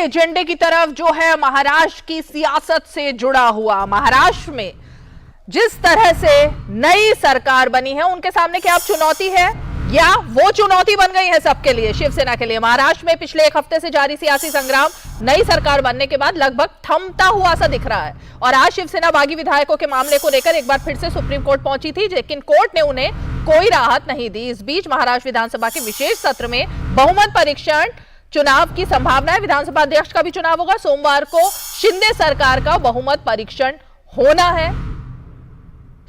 एजेंडे की तरफ जो है महाराष्ट्र की सियासत से जुड़ा हुआ। महाराष्ट्र में जिस तरह से नई सरकार बनी है, उनके सामने क्या अब चुनौती है या वो चुनौती बन गई है सबके लिए, शिवसेना के लिए? महाराष्ट्र में पिछले एक हफ्ते से जारी सियासी संग्राम नई सरकार बनने के बाद लगभग थमता हुआ सा दिख रहा है। और आज शिवसेना बागी विधायकों के मामले को लेकर एक बार फिर से सुप्रीम कोर्ट पहुंची थी, लेकिन कोर्ट ने उन्हें कोई राहत नहीं दी। इस बीच महाराष्ट्र विधानसभा के विशेष सत्र में बहुमत परीक्षण चुनाव की संभावना है। विधानसभा अध्यक्ष का भी चुनाव होगा। सोमवार को शिंदे सरकार का बहुमत परीक्षण होना है।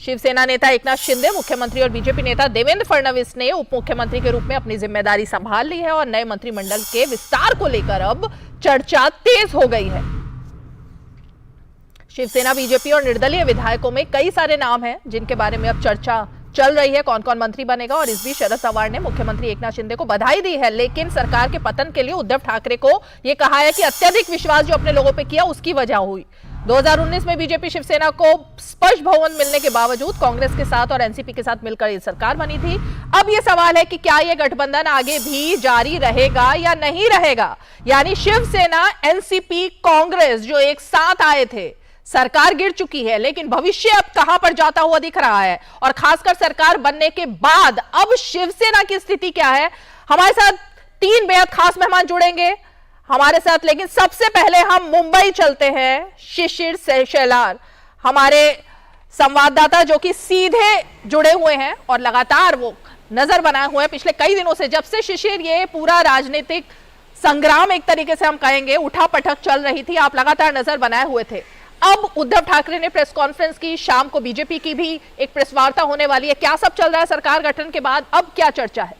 शिवसेना नेता एकनाथ शिंदे, मुख्यमंत्री और बीजेपी नेता देवेंद्र फडणवीस ने उप मुख्यमंत्री के रूप में अपनी जिम्मेदारी संभाल ली है और नए मंत्रिमंडल के विस्तार को लेकर अब चर्चा तेज हो गई है। शिवसेना, बीजेपी और निर्दलीय विधायकों में कई सारे नाम हैं जिनके बारे में अब चर्चा चल रही है, कौन कौन मंत्री बनेगा। और इस बीच शरद पवार ने मुख्यमंत्री एकनाथ शिंदे को बधाई दी है, लेकिन सरकार के पतन के लिए उद्धव ठाकरे को यह कहा है कि अत्यधिक विश्वास जो अपने लोगों पे किया उसकी वजह हुई। 2019 में बीजेपी शिवसेना को स्पष्ट बहुमत मिलने के बावजूद कांग्रेस के साथ और एनसीपी के साथ मिलकर ये सरकार बनी थी। अब यह सवाल है कि क्या यह गठबंधन आगे भी जारी रहेगा या नहीं रहेगा। यानी शिवसेना, एनसीपी, कांग्रेस जो एक साथ आए थे, सरकार गिर चुकी है, लेकिन भविष्य अब कहां पर जाता हुआ दिख रहा है और खासकर सरकार बनने के बाद अब शिवसेना की स्थिति क्या है। हमारे साथ 3 बेहद खास मेहमान जुड़ेंगे हमारे साथ, लेकिन सबसे पहले हम मुंबई चलते हैं। शिशिर शेलार हमारे संवाददाता जो कि सीधे जुड़े हुए हैं और लगातार वो नजर बनाए हुए हैं पिछले कई दिनों से, जब से शिशिर ये पूरा राजनीतिक संग्राम एक तरीके से हम कहेंगे उठापटक चल रही थी, आप लगातार नजर बनाए हुए थे। अब उद्धव ठाकरे ने प्रेस कॉन्फ्रेंस की, शाम को बीजेपी की भी एक प्रेस वार्ता होने वाली है। क्या सब चल रहा है सरकार गठन के बाद, अब क्या चर्चा है?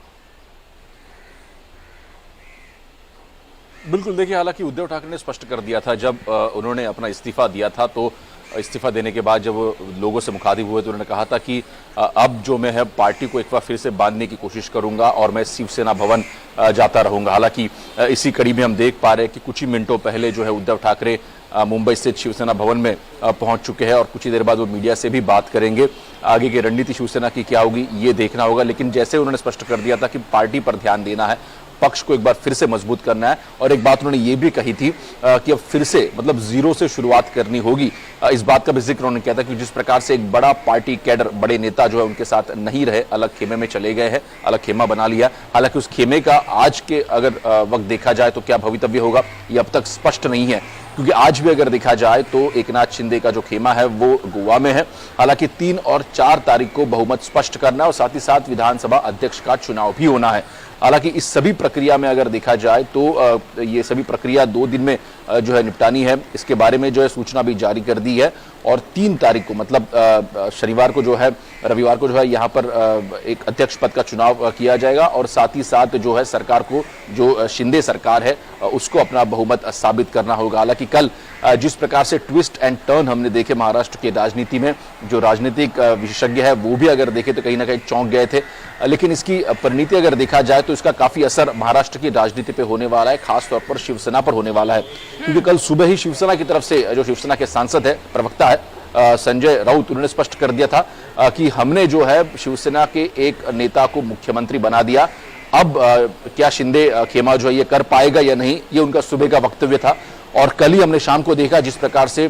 बिल्कुल, देखिए, हालांकि उद्धव ठाकरे ने स्पष्ट कर दिया था जब उन्होंने अपना इस्तीफा दिया था, तो इस्तीफा देने के बाद जब वो लोगों से मुखातिब हुए तो उन्होंने कहा था कि अब जो मैं है पार्टी को एक बार फिर से बांधने की कोशिश करूंगा और मैं शिवसेना भवन जाता रहूंगा। हालांकि इसी कड़ी में हम देख पा रहे हैं कि कुछ ही मिनटों पहले जो है उद्धव ठाकरे मुंबई स्थित शिवसेना भवन में पहुंच चुके हैं और कुछ ही देर बाद वो मीडिया से भी बात करेंगे। आगे की रणनीति शिवसेना की क्या होगी ये देखना होगा, लेकिन जैसे उन्होंने स्पष्ट कर दिया था कि पार्टी पर ध्यान देना है, पक्ष को एक बार फिर से मजबूत करना है। और एक बात उन्होंने ये भी कही थी कि अब फिर से मतलब जीरो से शुरुआत करनी होगी। इस बात का भी जिक्र उन्होंने किया था कि जिस प्रकार से एक बड़ा पार्टी कैडर, बड़े नेता जो है उनके साथ नहीं रहे, अलग खेमे में चले गए हैं, अलग खेमा बना लिया। हालांकि उस खेमे का आज के अगर वक्त देखा जाए तो क्या भवितव्य होगा ये अब तक स्पष्ट नहीं है, क्योंकि आज भी अगर देखा जाए तो एकनाथ शिंदे का जो खेमा है वो गोवा में है। हालांकि 3 और 4 तारीख को बहुमत स्पष्ट करना है और साथ ही साथ विधानसभा अध्यक्ष का चुनाव भी होना है। हालांकि इस सभी प्रक्रिया में अगर देखा जाए तो ये सभी प्रक्रिया 2 दिन में जो है निपटानी है। इसके बारे में जो है सूचना भी जारी कर दी है और 3 तारीख को मतलब शनिवार को जो है, रविवार को जो है यहाँ पर एक अध्यक्ष पद का चुनाव किया जाएगा और साथ ही साथ जो है सरकार को, जो शिंदे सरकार है उसको अपना बहुमत साबित करना होगा। हालांकि कल जिस प्रकार से ट्विस्ट एंड टर्न हमने देखे महाराष्ट्र की राजनीति में, जो राजनीतिक विशेषज्ञ है वो भी अगर देखे तो कहीं ना कहीं चौंक गए थे, लेकिन इसकी परिणति अगर देखा जाए तो इसका काफी असर महाराष्ट्र की राजनीति पे होने वाला है, खासतौर पर शिवसेना पर होने वाला है। क्योंकि कल सुबह ही शिवसेना की तरफ से जो शिवसेना के सांसद है, प्रवक्ता है संजय राउत, उन्होंने स्पष्ट कर दिया था कि हमने जो है शिवसेना के एक नेता को मुख्यमंत्री बना दिया। अब क्या शिंदे खेमा जो है ये कर पाएगा या नहीं, ये उनका सुबह का वक्तव्य था। और कल ही हमने शाम को देखा जिस प्रकार से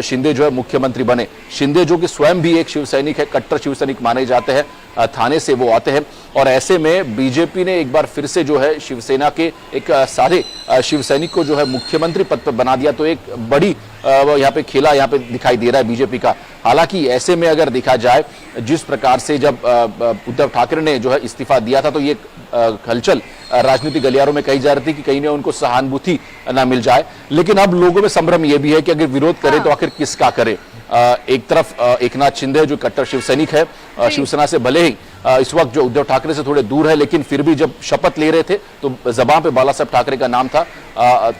शिंदे जो है मुख्यमंत्री बने। शिंदे जो कि स्वयं भी एक शिव सैनिक है, कट्टर शिव सैनिक माने जाते हैं, थाने से वो आते हैं और ऐसे में बीजेपी ने एक बार फिर से जो है शिवसेना के एक सारे शिव सैनिक को जो है मुख्यमंत्री पद पर बना दिया। तो एक बड़ी यहाँ पे खेला यहाँ पे दिखाई दे रहा है बीजेपी का। हालांकि ऐसे में अगर देखा जाए जिस प्रकार से जब उद्धव ठाकरे ने जो है इस्तीफा दिया था तो ये हलचल राजनीतिक गलियारों में कही जा रही थी कि कहीं ना उनको सहानुभूति ना मिल जाए, लेकिन अब लोगों में संभ्रम ये भी है कि अगर विरोध करे तो आखिर किसका करे। एक तरफ एकनाथ शिंदे जो कट्टर शिव सैनिक है, शिवसेना से भले ही इस वक्त जो उद्धव ठाकरे से थोड़े दूर है, लेकिन फिर भी जब शपथ ले रहे थे तो जबान पे बाला साहब ठाकरे का नाम था,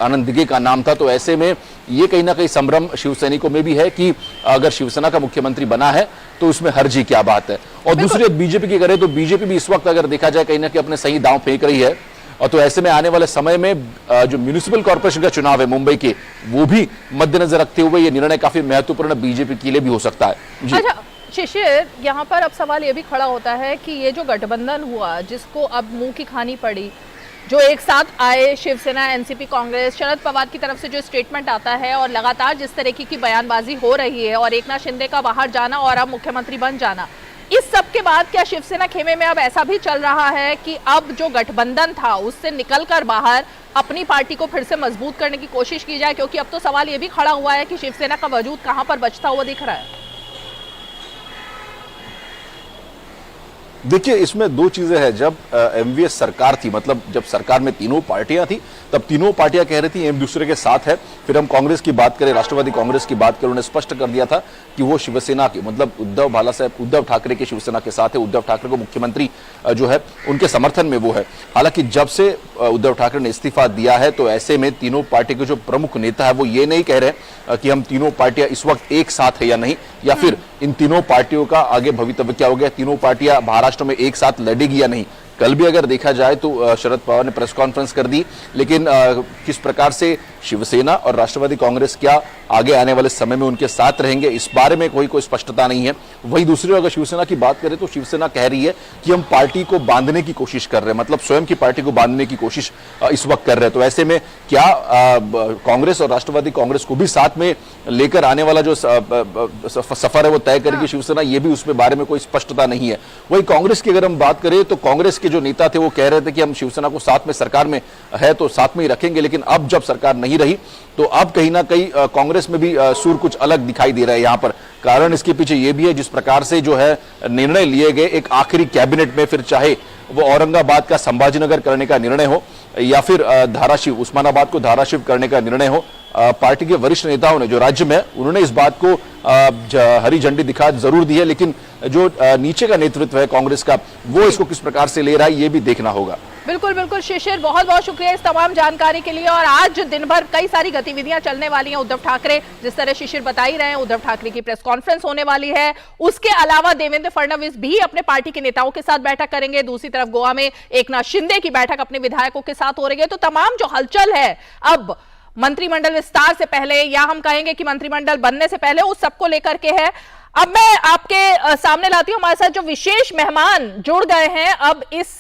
आनंद दिघे का नाम था। तो ऐसे में ये कहीं ना कहीं संभ्रम शिव सैनिकों में भी है कि अगर शिवसेना का मुख्यमंत्री बना है तो उसमें हर्जी क्या बात है। और दूसरी बीजेपी की करे तो बीजेपी भी इस वक्त अगर देखा जाए कहीं ना कहीं अपने सही दांव फेंक रही है। और तो ऐसे में आने वाले समय में जो म्युनिसिपल कॉर्पोरेशन का चुनाव है मुंबई के, वो भी मद्देनजर रखते हुए ये निर्णय काफी महत्वपूर्ण बीजेपी के लिए भी हो सकता है। जी। अच्छा शिशिर, यहाँ पर अब सवाल ये भी खड़ा होता है कि ये जो गठबंधन हुआ जिसको अब मुंह की खानी पड़ी, जो एक साथ आए शिवसेना, एनसीपी, कांग्रेस, शरद पवार की तरफ से जो स्टेटमेंट आता है और लगातार जिस तरीके की बयानबाजी हो रही है और एकनाथ शिंदे का बाहर जाना और अब मुख्यमंत्री बन जाना, इस सब के बाद क्या शिवसेना खेमे में अब ऐसा भी चल रहा है कि अब जो गठबंधन था उससे निकलकर बाहर अपनी पार्टी को फिर से मजबूत करने की कोशिश की जाए? क्योंकि अब तो सवाल ये भी खड़ा हुआ है कि शिवसेना का वजूद कहां पर बचता हुआ दिख रहा है। देखिए, इसमें दो चीजें हैं। जब एमवीएस सरकार थी, मतलब जब सरकार में तीनों पार्टियां थी, तब तीनों पार्टियां कह रही थी एक दूसरे के साथ है। फिर हम कांग्रेस की बात करें, राष्ट्रवादी कांग्रेस की बात करें, उन्होंने स्पष्ट कर दिया था कि वो शिवसेना के, मतलब उद्धव ठाकरे के शिवसेना के साथ है। उद्धव ठाकरे को मुख्यमंत्री जो है उनके समर्थन में वो है। हालांकि जब से उद्धव ठाकरे ने इस्तीफा दिया है, तो ऐसे में तीनों पार्टी के जो प्रमुख नेता है वो ये नहीं कह रहे कि हम तीनों पार्टियां इस वक्त एक साथ है या नहीं, या फिर इन तीनों पार्टियों का आगे भवितव्य क्या हो गया, तीनों पार्टियां महाराष्ट्र में एक साथ लड़ेगी या नहीं। कल भी अगर देखा जाए तो शरद पवार ने प्रेस कॉन्फ्रेंस कर दी, लेकिन किस प्रकार से शिवसेना और राष्ट्रवादी कांग्रेस क्या आगे आने वाले समय में उनके साथ रहेंगे, इस बारे में कोई स्पष्टता नहीं है। वहीं दूसरी ओर अगर शिवसेना की बात करें तो शिवसेना कह रही है कि हम पार्टी को बांधने की कोशिश कर रहे हैं, मतलब स्वयं की पार्टी को बांधने की कोशिश इस वक्त कर रहे हैं। तो ऐसे में क्या कांग्रेस और राष्ट्रवादी कांग्रेस को भी साथ में लेकर आने वाला जो सफर है वो तय करेगी शिवसेना, ये भी उसमें बारे में कोई स्पष्टता नहीं है। वही कांग्रेस की अगर हम बात करें तो कांग्रेस के जो नेता थे वो कह रहे थे कि हम शिवसेना को साथ में, सरकार में है तो साथ में ही रखेंगे, लेकिन अब जब सरकार नहीं रही तो अब कहीं ना कहीं कांग्रेस में भी सुर कुछ अलग दिखाई दे रहा है। यहां पर कारण इसके पीछे ये भी है, जिस प्रकार से जो है निर्णय लिए गए एक आखिरी कैबिनेट में, फिर चाहे वो औरंगाबाद का संभाजीनगर करने का निर्णय हो या फिर धाराशिव, उस्मानाबाद को धाराशिव करने का निर्णय हो, पार्टी के वरिष्ठ नेताओं ने जो राज्य में, उन्होंने इस बात को हरी झंडी दिखा जरूर दी है, लेकिन जो नीचे का नेतृत्व है कांग्रेस का, वो इसको किस प्रकार से ले रहा है ये भी देखना होगा। बिल्कुल बिल्कुल शिशिर, बहुत बहुत शुक्रिया इस तमाम जानकारी के लिए। और आज दिन भर कई सारी गतिविधियां चलने वाली हैं। उद्धव ठाकरे, जिस तरह शिशिर बता ही रहे हैं, उद्धव ठाकरे की प्रेस कॉन्फ्रेंस होने वाली है। उसके अलावा देवेंद्र फडणवीस भी अपने पार्टी के नेताओं के साथ बैठक करेंगे। दूसरी तरफ गोवा में एकनाथ शिंदे की बैठक अपने विधायकों के साथ हो रही है। तो तमाम जो हलचल है अब मंत्रिमंडल विस्तार से पहले, या हम कहेंगे कि मंत्रिमंडल बनने से पहले, उस सबको लेकर के है। अब मैं आपके सामने लाती हूं हमारे साथ जो विशेष मेहमान जुड़ गए हैं अब इस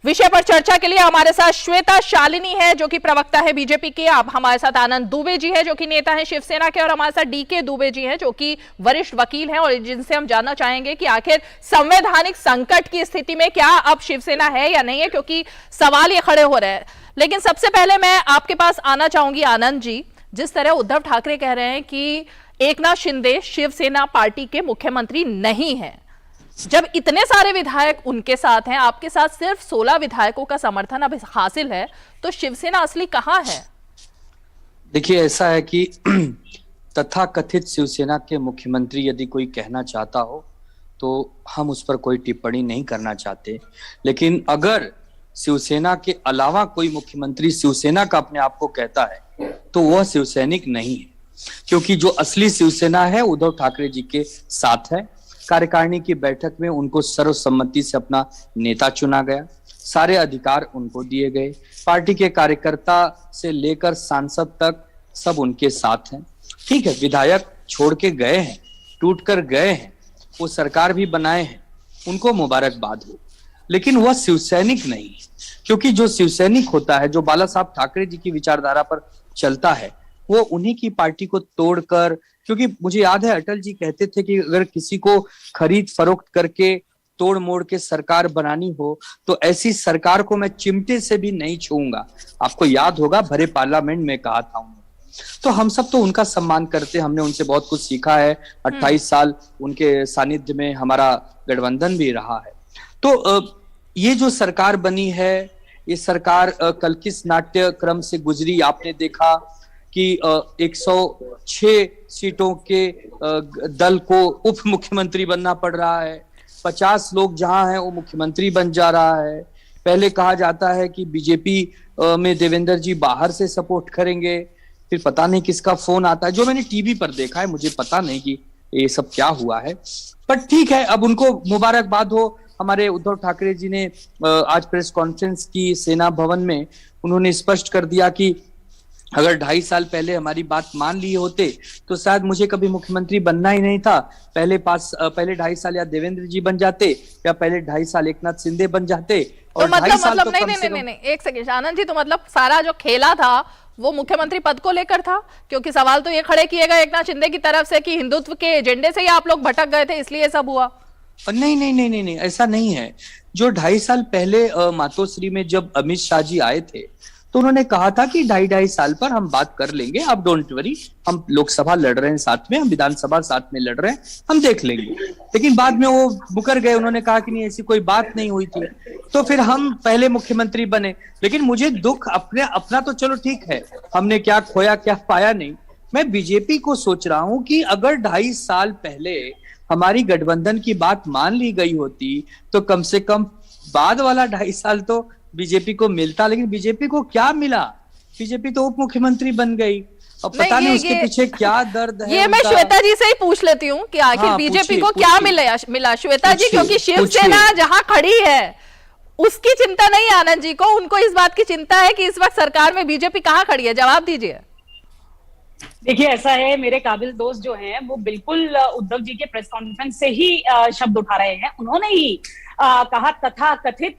विषय पर चर्चा के लिए। हमारे साथ श्वेता शालिनी है जो कि प्रवक्ता है बीजेपी के। अब हमारे साथ आनंद दुबे जी है जो कि नेता है शिवसेना के, और हमारे साथ डीके दुबे जी हैं जो कि वरिष्ठ वकील हैं, और जिनसे हम जानना चाहेंगे कि आखिर संवैधानिक संकट की स्थिति में क्या अब शिवसेना है या नहीं है, क्योंकि सवाल ये खड़े हो रहे हैं। लेकिन सबसे पहले मैं आपके पास आना चाहूंगी आनंद जी, जिस तरह उद्धव ठाकरे कह रहे हैं कि एकनाथ शिंदे शिवसेना पार्टी के मुख्यमंत्री नहीं है, जब इतने सारे विधायक उनके साथ हैं, आपके साथ सिर्फ 16 विधायकों का समर्थन अब हासिल है, तो शिवसेना असली कहां है? देखिए, ऐसा है कि तथाकथित शिवसेना के मुख्यमंत्री यदि कोई कहना चाहता हो तो हम उस पर कोई टिप्पणी नहीं करना चाहते, लेकिन अगर शिवसेना के अलावा कोई मुख्यमंत्री शिवसेना का अपने आप को कहता है तो वह शिवसैनिक नहीं है, क्योंकि जो असली शिवसेना है उद्धव ठाकरे जी के साथ है। कार्यकारिणी की बैठक में उनको सर्वसम्मति से अपना नेता चुना गया, सारे अधिकार उनको दिए गए, पार्टी के कार्यकर्ता से लेकर सांसद तक सब उनके साथ हैं। ठीक है, विधायक छोड़ के गए हैं, टूट कर गए हैं, वो सरकार भी बनाए हैं, उनको मुबारकबाद हो, लेकिन वह शिवसैनिक नहीं, क्योंकि जो शिवसैनिक होता है, जो बाला साहब ठाकरे जी की विचारधारा पर चलता है, वो उन्हीं की पार्टी को तोड़कर, क्योंकि मुझे याद है अटल जी कहते थे कि अगर किसी को खरीद फरोख्त करके तोड़ मोड़ के सरकार बनानी हो तो ऐसी सरकार को मैं चिमटे से भी नहीं छूऊंगा। आपको याद होगा भरे पार्लियामेंट में कहा था उन्होंने। तो हम सब तो उनका सम्मान करते, हमने उनसे बहुत कुछ सीखा है। 28 साल उनके सानिध्य में हमारा गठबंधन भी रहा है। तो ये जो सरकार बनी है, ये सरकार कल किस नाट्यक्रम से गुजरी आपने देखा कि 106 सीटों के दल को उप मुख्यमंत्री बनना पड़ रहा है, 50 लोग जहां हैं वो मुख्यमंत्री बन जा रहा है। पहले कहा जाता है कि बीजेपी में देवेंद्र जी बाहर से सपोर्ट करेंगे, फिर पता नहीं किसका फोन आता है, जो मैंने टीवी पर देखा है, मुझे पता नहीं कि ये सब क्या हुआ है, पर ठीक है, अब उनको मुबारकबाद हो। हमारे उद्धव ठाकरे जी ने आज प्रेस कॉन्फ्रेंस की सेना भवन में, उन्होंने स्पष्ट कर दिया कि अगर 2.5 साल पहले हमारी बात मान लिए होते तो शायद मुझे कभी मुख्यमंत्री बनना ही नहीं था। पहले 2.5 साल या देवेंद्र जी बन जाते, या पहले 2.5 साल एकनाथ शिंदे बन जाते। तो और 2.5 साल तो कम से कम नहीं, एक सेकंड आनंद जी, तो मतलब सारा जो खेला था वो मुख्यमंत्री पद को लेकर था? क्योंकि सवाल तो ये खड़े किए गए एकनाथ शिंदे की तरफ से कि हिंदुत्व के एजेंडे से ही आप लोग भटक गए थे, इसलिए सब हुआ। नहीं नहीं नहीं नहीं नहीं, ऐसा नहीं है। जो 2.5 साल पहले मातोश्री में जब अमित शाह जी आए थे तो उन्होंने कहा था कि 2.5 साल पर हम बात कर लेंगे, आप डोंट वरी, हम लोकसभा लड़ रहे हैं साथ में, हम विधानसभा साथ में लड़ रहे हैं, हम देख लेंगे। लेकिन बाद में वो मुकर गए, उन्होंने कहा कि नहीं ऐसी कोई बात नहीं हुई थी। तो फिर हम पहले मुख्यमंत्री बने। लेकिन मुझे दुख अपना तो चलो ठीक है, हमने क्या खोया क्या पाया नहीं। मैं बीजेपी को सोच रहा हूं कि अगर 2.5 साल पहले हमारी गठबंधन की बात मान ली गई होती तो कम से कम बाद वाला 2.5 साल तो बीजेपी को मिलता। लेकिन बीजेपी को क्या मिला? बीजेपी तो उप मुख्यमंत्री बन गई। अब पता नहीं उसके पीछे क्या दर्द है। ये मैं श्वेता जी से ही पूछ लेती हूँ कि आखिर बीजेपी को क्या मिला श्वेता जी, क्योंकि शिवसेना जहां खड़ी है उसकी चिंता नहीं आनंद जी को, उनको इस बात की चिंता है कि इस वक्त सरकार में बीजेपी कहां खड़ी है। जवाब दीजिए। देखिए ऐसा है, मेरे काबिल दोस्त जो हैं वो बिल्कुल उद्धव जी के प्रेस कॉन्फ्रेंस से ही शब्द उठा रहे हैं। उन्होंने ही कहा तथा कथित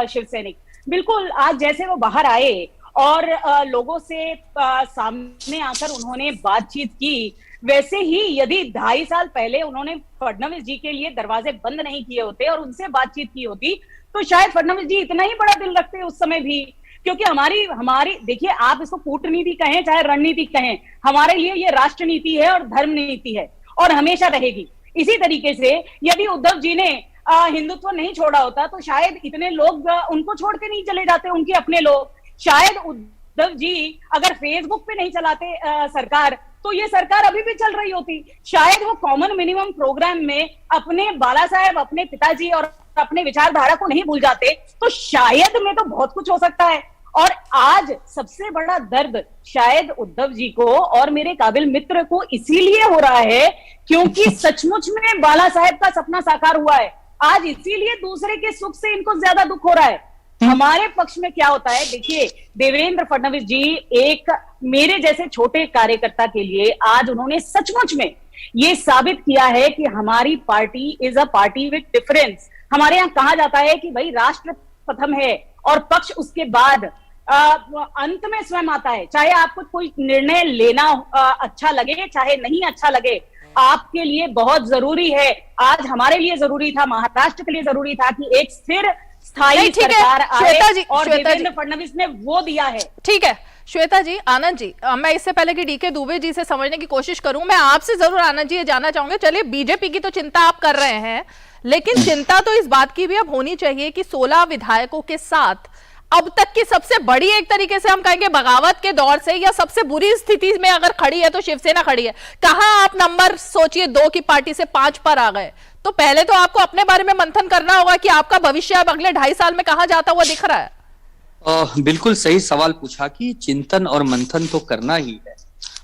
शिवसैनिक। बिल्कुल आज जैसे वो बाहर आए और लोगों से सामने आकर उन्होंने बातचीत की, वैसे ही यदि 2.5 साल पहले उन्होंने फडणवीस जी के लिए दरवाजे बंद नहीं किए होते और उनसे बातचीत की होती तो शायद फडणवीस जी इतना ही बड़ा दिल रखते उस समय भी। क्योंकि हमारी देखिए, आप इसको कूटनीति कहें चाहे रणनीति कहें, हमारे लिए ये राष्ट्र नीति है और धर्म नीति है और हमेशा रहेगी। इसी तरीके से यदि उद्धव जी ने हिंदुत्व नहीं छोड़ा होता तो शायद इतने लोग उनको छोड़ के नहीं चले जाते, उनके अपने लोग। शायद उद्धव जी अगर फेसबुक पे नहीं चलाते सरकार, तो ये सरकार अभी भी चल रही होती। शायद वो कॉमन मिनिमम प्रोग्राम में अपने बाला साहेब, अपने पिताजी और अपने विचारधारा को नहीं भूल जाते, तो शायद में तो बहुत कुछ हो सकता है। और आज सबसे बड़ा दर्द शायद उद्धव जी को और मेरे काबिल मित्र को इसीलिए हो रहा है क्योंकि सचमुच में बाला साहेब का सपना साकार हुआ है। आज इसीलिए दूसरे के सुख से इनको ज्यादा दुख हो रहा है। हमारे पक्ष में क्या होता है, देखिए देवेंद्र फडणवीस जी एक मेरे जैसे छोटे कार्यकर्ता के लिए आज उन्होंने सचमुच में ये साबित किया है कि हमारी party is a party with difference. हमारे यहाँ कहा जाता है कि भाई राष्ट्र प्रथम है और पक्ष उसके बाद अंत में स्वयं आता है। चाहे आपको कोई निर्णय लेना अच्छा लगे चाहे नहीं अच्छा लगे, आपके लिए बहुत जरूरी है। आज हमारे लिए जरूरी था, महाराष्ट्र के लिए जरूरी था कि एक स्थिर स्थायी सरकार आए और देवेंद्र फडणवीस ने वो दिया है। ठीक है श्वेता जी। आनंद जी, मैं इससे पहले कि डीके दुबे जी से समझने की कोशिश करूं, मैं आपसे जरूर आनंद जी ये जानना चाहूंगे। चलिए बीजेपी की तो चिंता आप कर रहे हैं, लेकिन चिंता तो इस बात की भी अब होनी चाहिए कि 16 विधायकों के साथ अब तक की सबसे बड़ी, एक तरीके से हम कहेंगे बगावत के दौर से, या सबसे बुरी स्थिति में अगर खड़ी है तो शिवसेना खड़ी है। कहां आप नंबर सोचिए 2 की पार्टी से 5 पर आ गए। तो पहले तो आपको अपने बारे में मंथन करना होगा कि आपका भविष्य अब अगले 2.5 साल में कहां जाता हुआ दिख रहा है। बिल्कुल सही सवाल पूछा कि चिंतन और मंथन तो करना ही है।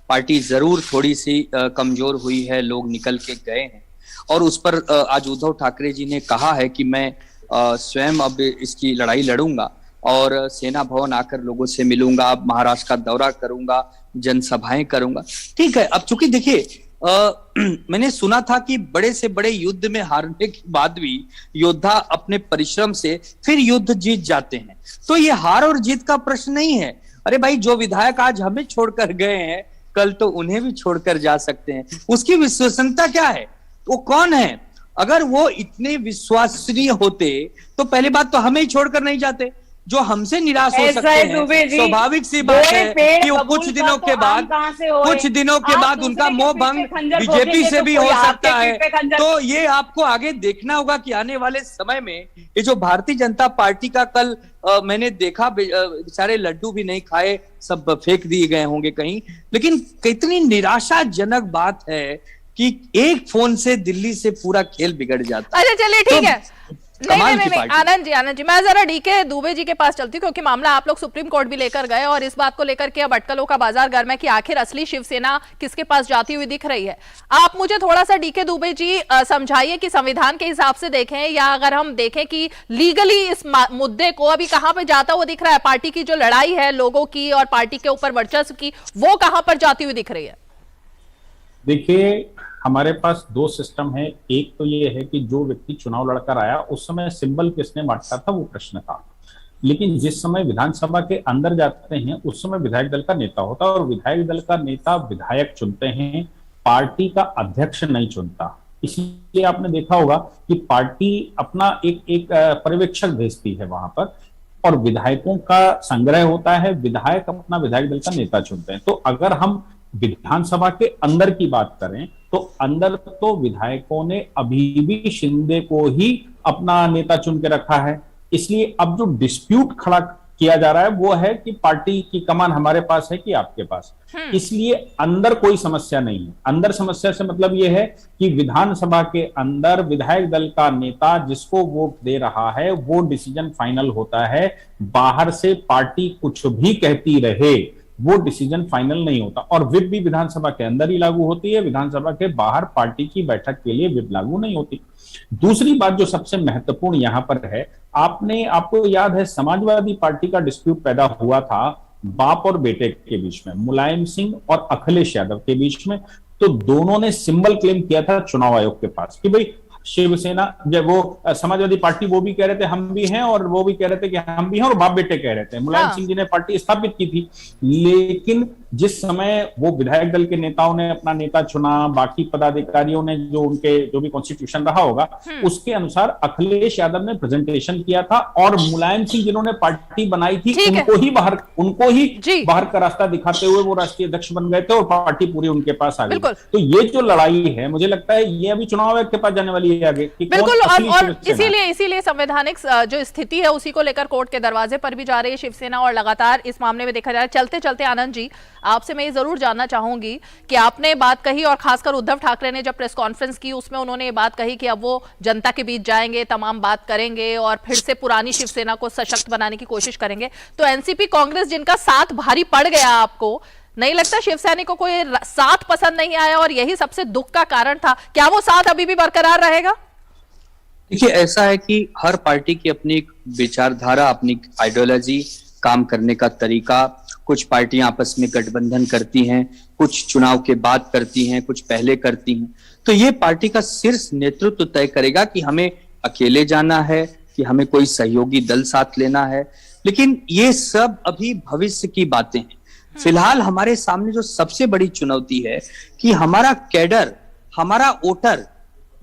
पार्टी जरूर थोड़ी सी कमजोर हुई है, लोग निकल के गए हैं और उस पर आज उद्धव ठाकरे जी ने कहा है कि मैं स्वयं अब इसकी लड़ाई लड़ूंगा और सेना भवन आकर लोगों से मिलूंगा, महाराष्ट्र का दौरा करूंगा, जनसभाएं करूंगा। ठीक है, अब चूंकि देखिए मैंने सुना था कि बड़े से बड़े युद्ध में हारने के बाद भी योद्धा अपने परिश्रम से फिर युद्ध जीत जाते हैं। तो ये हार और जीत का प्रश्न नहीं है। अरे भाई, जो विधायक आज हमें छोड़कर गए हैं कल तो उन्हें भी छोड़कर जा सकते हैं। उसकी विश्वसनीयता क्या है? वो कौन है? अगर वो इतने विश्वसनीय होते तो पहली बात तो हमें ही छोड़कर नहीं जाते। जो हमसे निराश हो सकते हैं, स्वाभाविक सी बात है कि वो कुछ दिनों के बाद उनका मोह भंग बीजेपी से भी हो सकता है। तो ये आपको आगे देखना होगा कि आने वाले समय में ये जो भारतीय जनता पार्टी का कल मैंने देखा, बेचारे लड्डू भी नहीं खाए, सब फेंक दिए गए होंगे कहीं। लेकिन कितनी निराशाजनक बात है कि एक फोन से दिल्ली से पूरा खेल बिगड़ जाता है। अच्छा चलिए ठीक है, कमाल की नहीं, पार्टी। आनंद जी, मैं जरा डीके दुबे जी के पास चलती हूँ, क्योंकि मामला आप लोग सुप्रीम कोर्ट भी लेकर गए और इस बात को लेकर के अब अटकलों का बाजार गर्म है कि आखिर असली शिवसेना किसके पास जाती हुई दिख रही है। आप मुझे थोड़ा सा डीके दुबे जी समझाइए कि संविधान के हिसाब से देखें या अगर हम देखें कि लीगली इस मुद्दे को अभी कहां पर जाता हुआ दिख रहा है, पार्टी की जो लड़ाई है लोगों की और पार्टी के ऊपर वर्चस्व की, वो कहां पर जाती हुई दिख रही है? देखिए, हमारे पास दो सिस्टम है। एक तो ये है कि जो व्यक्ति चुनाव लड़कर आया उस समय सिंबल किसने बांटा था वो प्रश्न था, लेकिन जिस समय विधानसभा के अंदर जाते हैं उस समय विधायक दल का नेता होता है और विधायक दल का नेता विधायक चुनते हैं, पार्टी का अध्यक्ष नहीं चुनता। इसलिए आपने देखा होगा कि पार्टी अपना एक पर्यवेक्षक भेजती है वहां पर और विधायकों का संग्रह होता है, विधायक अपना विधायक दल का नेता चुनते हैं। तो अगर हम विधानसभा के अंदर की बात करें तो अंदर तो विधायकों ने अभी भी शिंदे को ही अपना नेता चुन के रखा है। इसलिए अब जो डिस्प्यूट खड़ा किया जा रहा है वो है कि पार्टी की कमान हमारे पास है कि आपके पास। इसलिए अंदर कोई समस्या नहीं है। अंदर समस्या से मतलब यह है कि विधानसभा के अंदर विधायक दल का नेता जिसको वोट दे रहा है वो डिसीजन फाइनल होता है। बाहर से पार्टी कुछ भी कहती रहे वो डिसीजन फाइनल नहीं होता और विप भी विधानसभा के अंदर ही लागू होती है, विधानसभा के बाहर पार्टी की बैठक के लिए विप लागू नहीं होती। दूसरी बात जो सबसे महत्वपूर्ण यहां पर है, आपको याद है समाजवादी पार्टी का डिस्प्यूट पैदा हुआ था बाप और बेटे के बीच में, मुलायम सिंह और अखिलेश यादव के बीच में। तो दोनों ने सिंबल क्लेम किया था चुनाव आयोग के पास कि भाई शिवसेना, जब वो समाजवादी पार्टी वो भी कह रहे थे हम भी हैं और वो भी कह रहे थे कि हम भी हैं और बाप बेटे कह रहे थे। मुलायम सिंह जी ने पार्टी स्थापित की थी, लेकिन जिस समय वो विधायक दल के नेताओं ने अपना नेता चुना, बाकी पदाधिकारियों ने जो भी कॉन्स्टिट्यूशन रहा होगा उसके अनुसार अखिलेश यादव ने प्रेजेंटेशन किया था और मुलायम सिंह जिन्होंने पार्टी बनाई थी उनको ही बाहर का रास्ता दिखाते हुए वो राष्ट्रीय अध्यक्ष बन गए थे और पार्टी पूरी उनके पास आ गई। तो ये जो लड़ाई है मुझे लगता है ये अभी चुनाव आयोग के पास जाने वाली आगे बिल्कुल। और इसीलिए संवैधानिक जो स्थिति है उसी को लेकर कोर्ट के दरवाजे पर भी जा रही है शिवसेना और लगातार इस मामले में देखा जा रहा है। चलते चलते आनंद जी, आपसे मैं ये जरूर जानना चाहूंगी कि आपने बात कही और खासकर उद्धव ठाकरे ने जब प्रेस कॉन्फ्रेंस की उसमें उन्होंने ये बात कही कि अब वो जनता के बीच जाएंगे, तमाम बात करेंगे और फिर से पुरानी शिवसेना को सशक्त बनाने की कोशिश करेंगे। तो एनसीपी कांग्रेस जिनका साथ भारी पड़ गया, आपको नहीं लगता शिवसैनिकों को ये साथ पसंद नहीं आया और यही सबसे दुख का कारण था? क्या वो साथ अभी भी बरकरार रहेगा? देखिए, ऐसा है कि हर पार्टी की अपनी विचारधारा, अपनी आइडियोलॉजी, काम करने का तरीका। कुछ पार्टियां आपस में गठबंधन करती हैं, कुछ चुनाव के बाद करती हैं, कुछ पहले करती हैं। तो ये पार्टी का शीर्ष नेतृत्व तय करेगा कि हमें अकेले जाना है कि हमें कोई सहयोगी दल साथ लेना है। लेकिन ये सब अभी भविष्य की बातें हैं। फिलहाल हमारे सामने जो सबसे बड़ी चुनौती है कि हमारा कैडर, हमारा वोटर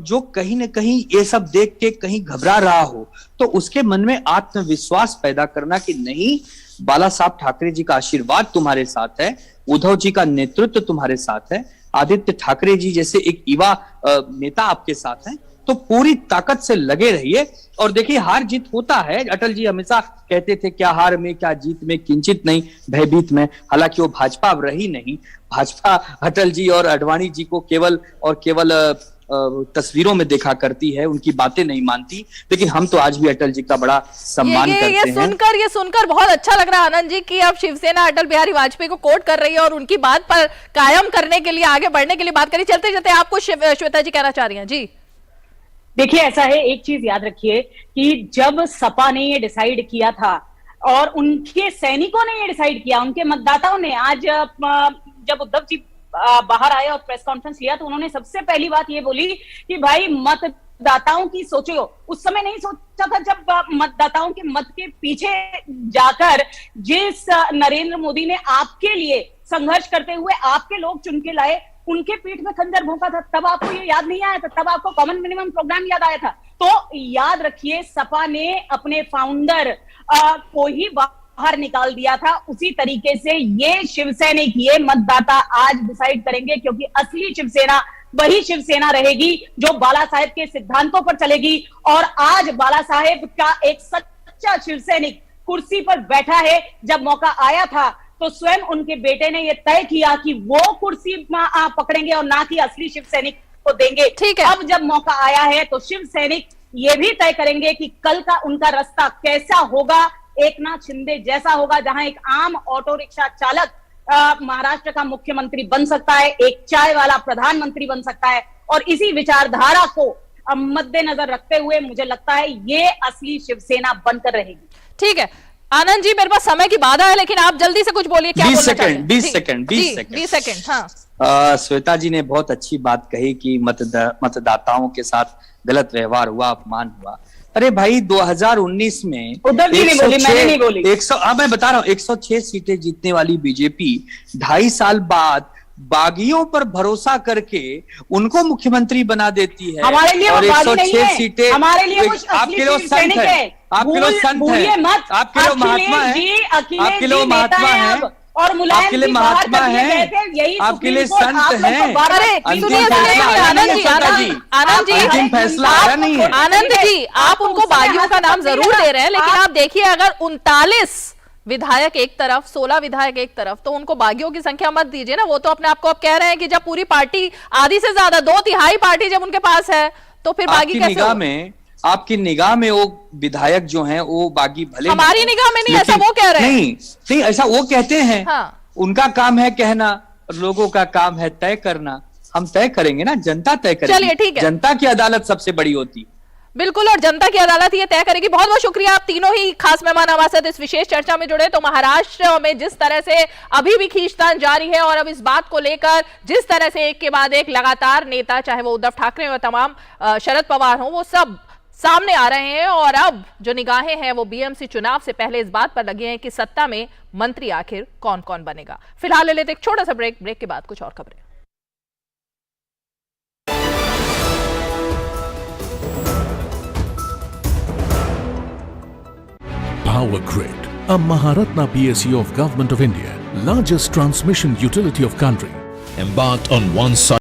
जो कहीं ना कहीं ये सब देख के कहीं घबरा रहा हो, तो उसके मन में आत्मविश्वास पैदा करना कि नहीं, बाला साहब ठाकरे जी का आशीर्वाद तुम्हारे साथ है, उद्धव जी का नेतृत्व तुम्हारे साथ है, आदित्य ठाकरे जी जैसे एक युवा नेता आपके साथ हैं, तो पूरी ताकत से लगे रहिए। और देखिए, हार जीत होता है। अटल जी हमेशा कहते थे क्या हार में क्या जीत में किंचित नहीं भयभीत में। हालांकि वो भाजपा अब रही नहीं। भाजपा अटल जी और अडवाणी जी को केवल तस्वीरों में देखा करती है, उनकी बातें नहीं मानती। लेकिन हम तो आज भी अटल जी का बड़ा सम्मान करते हैं। ये सुनकर बहुत अच्छा लग रहा है आनंद जी कि अब शिवसेना अटल बिहारी वाजपेयी को कोट कर रही है और उनकी बात पर कायम करने के लिए, आगे बढ़ने के लिए बात करी। चलते चलते आपको श्वेता जी कहना चाह रही हैं जी। देखिए, ऐसा है, एक चीज याद रखिए कि जब सपा ने ये डिसाइड किया था और उनके सैनिकों ने ये डिसाइड किया, उनके मतदाताओं ने, आज जब उद्धव जी बाहर आए और प्रेस कॉन्फ्रेंस लिया तो उन्होंने सबसे पहली बात ये बोली कि भाई मतदाताओं की सोचो। उस समय नहीं सोचा था जब मतदाताओं के मत के पीछे जाकर जिस नरेंद्र मोदी ने आपके लिए संघर्ष करते हुए आपके लोग चुन के लाए, उनके पीठ में खंजर भोंका था, तब आपको ये याद नहीं आया था? तब आपको कॉमन मिनिमम प्रोग्राम याद आया था? तो याद रखिए, सपा ने अपने फाउंडर को ही बाहर निकाल दिया था। उसी तरीके से ये शिवसैनिक, ये मतदाता आज डिसाइड करेंगे, क्योंकि असली शिवसेना वही शिवसेना रहेगी जो बाला साहेब के सिद्धांतों पर चलेगी। और आज बाला साहेब का एक सच्चा शिवसैनिक कुर्सी पर बैठा है। जब मौका आया था तो स्वयं उनके बेटे ने यह तय किया कि वो कुर्सी पकड़ेंगे और ना कि असली शिव सैनिक को देंगे। ठीक है। अब जब मौका आया है तो शिव सैनिक ये भी तय करेंगे कि कल का उनका रास्ता कैसा होगा। एकनाथ शिंदे जैसा होगा, जहां एक आम ऑटो रिक्शा चालक महाराष्ट्र का मुख्यमंत्री बन सकता है, एक चाय वाला प्रधानमंत्री बन सकता है। और इसी विचारधारा को मद्देनजर रखते हुए मुझे लगता है ये असली शिवसेना बनकर रहेगी। ठीक है आनंद जी, मेरे पास समय की बाधा है, लेकिन आप जल्दी से कुछ बोलिए। क्या बोलना चाहते हैं? 20 सेकंड। हाँ श्वेता जी ने बहुत अच्छी बात कही कि मतदाताओं के साथ गलत व्यवहार हुआ, अपमान हुआ। अरे भाई 2019 में उद्धव जी ने बोली, मैंने नहीं बोली। 100 मैं बता रहा हूं 106 सीटें जीतने वाली बीजेपी 2.5 साल बाद बागियों पर भरोसा करके उनको मुख्यमंत्री बना देती है। हमारे लिए और वो बागी नहीं 106 है, सीटें हमारे लिए वो आपके लिए असली संत सैनिक है, है। आपके लिए संत भूलिए है, मत, आपके लिए महात्मा है, आपके लिए महात्मा है, और मुलायम आपके लिए जी बाहर महात्मा कर दिए है, गए थे, यही आपके लिए सुप्रीम कोर्ट संत आप लोग को हैं। बार-बार अरे अंतिम सुनिए फैसला आया आनंद नहीं जी, है, श्वेता जी। आनंद जी, अंतिम फैसला आया नहीं है। आनंद जी, आप उनको बागियों का नाम जरूर दे रहे हैं, लेकिन आप देखिए अगर 39 विधायक एक तरफ, 16 विधायक एक तरफ, तो उनको बागियों की संख्या मत दीजिए ना। वो तो अपने आप को आप कह रहे हैं कि जब पूरी पार्टी आधी से ज्यादा 2/3 पार्टी जब उनके पास है तो फिर बागी कैसे होगा? आपकी निगाह में वो विधायक जो हैं वो बागी भले, हमारी निगाह में नहीं, ऐसा वो कह रहे हैं। नहीं ऐसा वो कहते हैं। हाँ। उनका काम है कहना, लोगों का काम है तय करना। हम तय करेंगे ना, जनता तय करेगी। चलिए ठीक है, जनता की अदालत सबसे बड़ी होती। बिल्कुल, और जनता की अदालत ये तय करेगी। बहुत बहुत शुक्रिया आप तीनों ही खास मेहमान हमारे साथ इस विशेष चर्चा में जुड़े। तो महाराष्ट्र में जिस तरह से अभी भी खींचतान जारी है और अब इस बात को लेकर जिस तरह से एक के बाद एक लगातार नेता, चाहे वो उद्धव ठाकरे हो, तमाम शरद पवार हो, वो सब सामने आ रहे हैं। और अब जो निगाहें हैं वो बीएमसी चुनाव से पहले इस बात पर लगी हैं कि सत्ता में मंत्री आखिर कौन कौन बनेगा। फिलहाल ले लेते एक छोटा सा ब्रेक के बाद कुछ और खबरें। Power Grid, a Maharatna PSU of Government of India, largest transmission utility of country, embarked on one side